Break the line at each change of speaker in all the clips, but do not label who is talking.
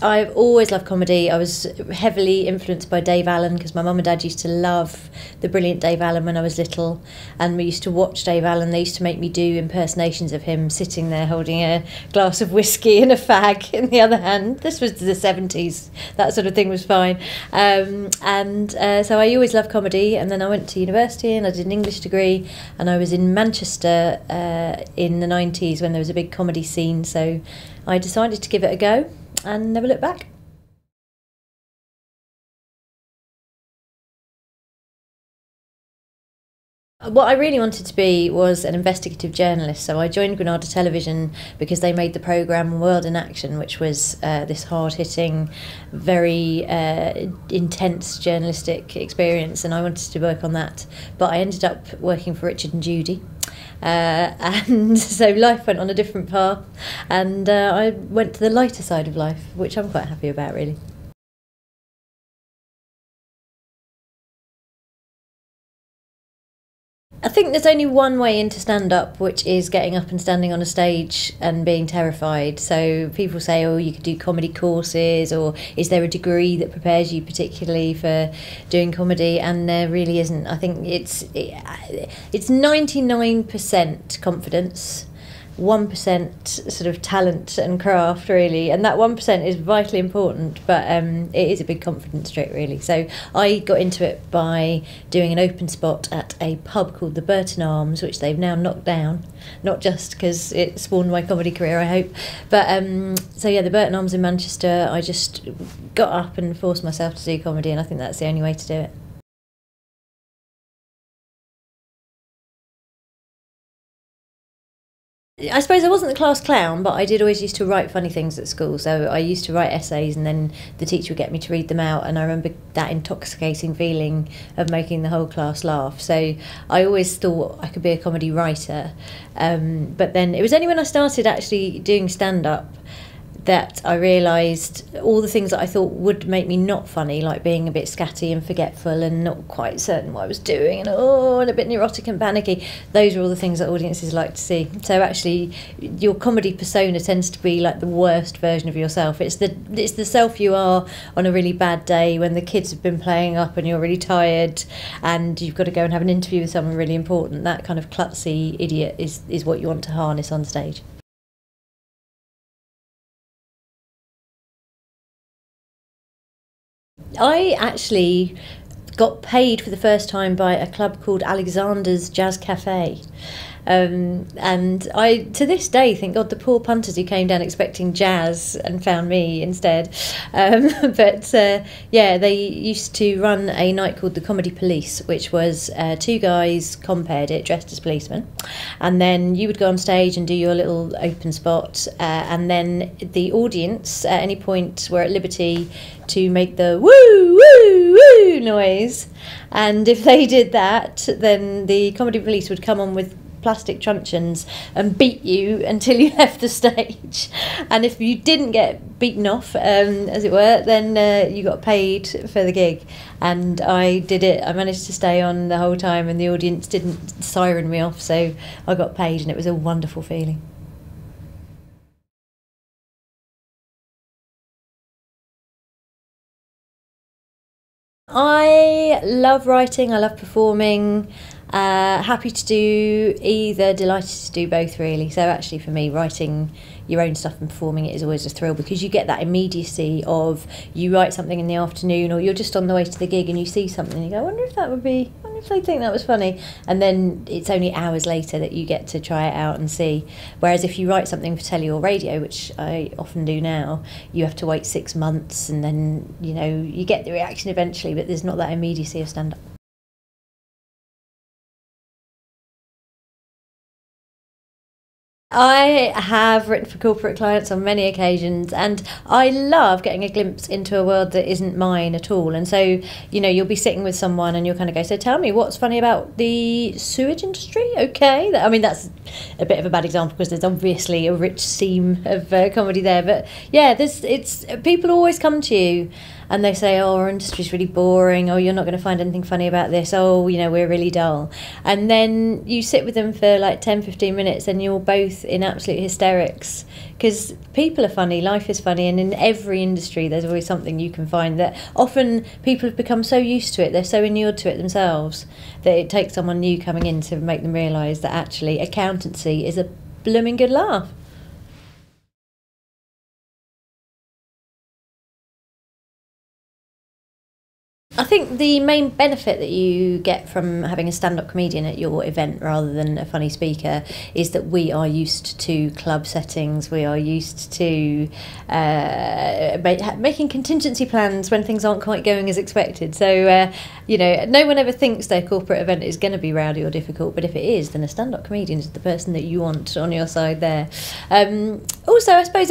I've always loved comedy. I was heavily influenced by Dave Allen because my mum and dad used to love the brilliant Dave Allen when I was little, and we used to watch Dave Allen. They used to make me do impersonations of him sitting there holding a glass of whiskey and a fag in the other hand. This was the 70s. That sort of thing was fine. So I always loved comedy, and then I went to university and I did an English degree, and I was in Manchester in the 90s when there was a big comedy scene, so I decided to give it a go and never look back. What I really wanted to be was an investigative journalist, so I joined Granada Television because they made the programme World in Action, which was this hard-hitting, very intense journalistic experience, and I wanted to work on that. But I ended up working for Richard and Judy, and so life went on a different path, and I went to the lighter side of life, which I'm quite happy about, really. I think there's only one way into stand-up, which is getting up and standing on a stage and being terrified. So people say, oh, you could do comedy courses, or is there a degree that prepares you particularly for doing comedy? And there really isn't. I think it's 99% confidence, 1% sort of talent and craft, really, and that 1% is vitally important, but it is a big confidence trick, really. So I got into it by doing an open spot at a pub called the Burton Arms, which they've now knocked down, not just because it spawned my comedy career, I hope, but so yeah, the Burton Arms in Manchester. I just got up and forced myself to do comedy, and I think that's the only way to do it. I suppose I wasn't the class clown, but I did always used to write funny things at school. So I used to write essays, and then the teacher would get me to read them out, and I remember that intoxicating feeling of making the whole class laugh. So I always thought I could be a comedy writer, but then it was only when I started actually doing stand-up that I realised all the things that I thought would make me not funny, like being a bit scatty and forgetful and not quite certain what I was doing, and and a bit neurotic and panicky. Those are all the things that audiences like to see. So actually, your comedy persona tends to be like the worst version of yourself. It's the self you are on a really bad day when the kids have been playing up and you're really tired and you've got to go and have an interview with someone really important. That kind of klutzy idiot is what you want to harness on stage. I actually got paid for the first time by a club called Alexander's Jazz Cafe. And I, to this day, think, God, the poor punters who came down expecting jazz and found me instead. Yeah, they used to run a night called the Comedy Police, which was two guys compared it, dressed as policemen. And then you would go on stage and do your little open spot. And then the audience, at any point, were at liberty to make the woo, woo, woo noise. And if they did that, then the Comedy Police would come on with plastic truncheons and beat you until you left the stage. And if you didn't get beaten off, as it were, then you got paid for the gig. And I did it. I managed to stay on the whole time, and the audience didn't siren me off, so I got paid, and it was a wonderful feeling. I love writing, I love performing, happy to do either, delighted to do both, really. So actually for me, writing your own stuff and performing it is always a thrill, because you get that immediacy of, you write something in the afternoon, or you're just on the way to the gig and you see something and you go, I wonder if they think that was funny, and then it's only hours later that you get to try it out and see. Whereas if you write something for telly or radio, which I often do now, you have to wait 6 months, and then you get the reaction eventually, but there's not that immediacy of stand-up. I have written for corporate clients on many occasions, and I love getting a glimpse into a world that isn't mine at all. And so, you'll be sitting with someone and you'll kind of go, so tell me, what's funny about the sewage industry? Okay. I mean, that's a bit of a bad example because there's obviously a rich seam of comedy there. But yeah, people always come to you and they say, oh, our industry's really boring, oh, you're not going to find anything funny about this, oh, we're really dull. And then you sit with them for like 10-15 minutes and you're both in absolute hysterics, because people are funny, life is funny, and in every industry there's always something you can find that often people have become so used to it, they're so inured to it themselves, that it takes someone new coming in to make them realise that actually accountancy is a blooming good laugh. I think the main benefit that you get from having a stand-up comedian at your event rather than a funny speaker is that we are used to club settings, we are used to making contingency plans when things aren't quite going as expected. So, no one ever thinks their corporate event is going to be rowdy or difficult, but if it is, then a stand-up comedian is the person that you want on your side there. Also, I suppose,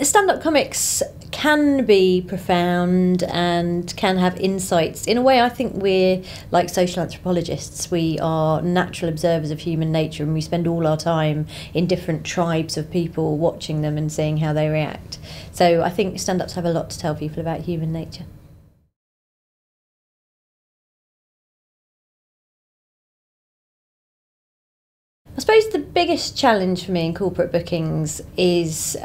stand-up comics can be profound and can have insights. In a way, I think we're like social anthropologists. We are natural observers of human nature, and we spend all our time in different tribes of people watching them and seeing how they react. So I think stand-ups have a lot to tell people about human nature. I suppose the biggest challenge for me in corporate bookings is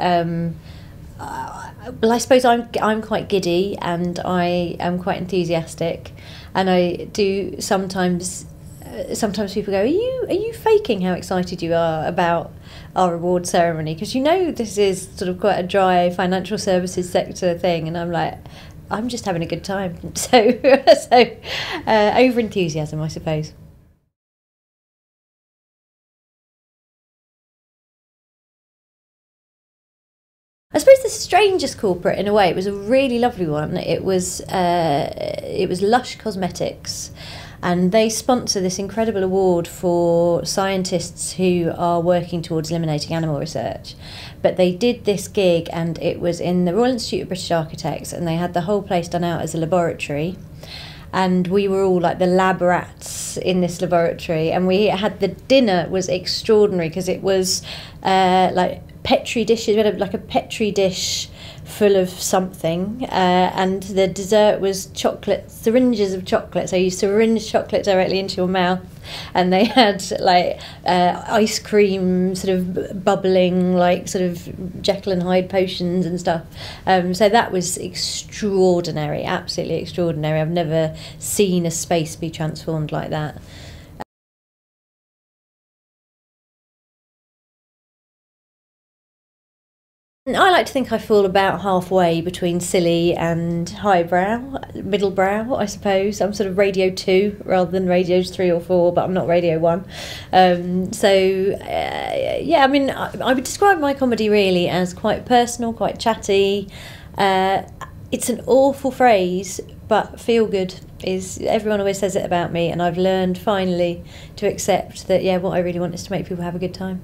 well, I suppose I'm quite giddy and I am quite enthusiastic, and I do sometimes people go, are you faking how excited you are about our award ceremony, because this is sort of quite a dry financial services sector thing, and I'm like, I'm just having a good time. So over enthusiasm, I suppose. I suppose the strangest corporate, in a way, it was a really lovely one. It was Lush Cosmetics, and they sponsor this incredible award for scientists who are working towards eliminating animal research. But they did this gig, and it was in the Royal Institute of British Architects, and they had the whole place done out as a laboratory. And we were all like the lab rats in this laboratory, and we had the dinner was extraordinary because it was like Petri dishes. We had like a Petri dish full of something, and the dessert was chocolate, syringes of chocolate. So you syringe chocolate directly into your mouth, and they had like ice cream sort of bubbling, like sort of Jekyll and Hyde potions and stuff. So that was extraordinary, absolutely extraordinary. I've never seen a space be transformed like that. I like to think I fall about halfway between silly and highbrow, middle brow, I suppose. I'm sort of Radio 2 rather than Radios 3 or 4, but I'm not Radio 1. I would describe my comedy really as quite personal, quite chatty. It's an awful phrase, but feel good is, everyone always says it about me, and I've learned finally to accept that, what I really want is to make people have a good time.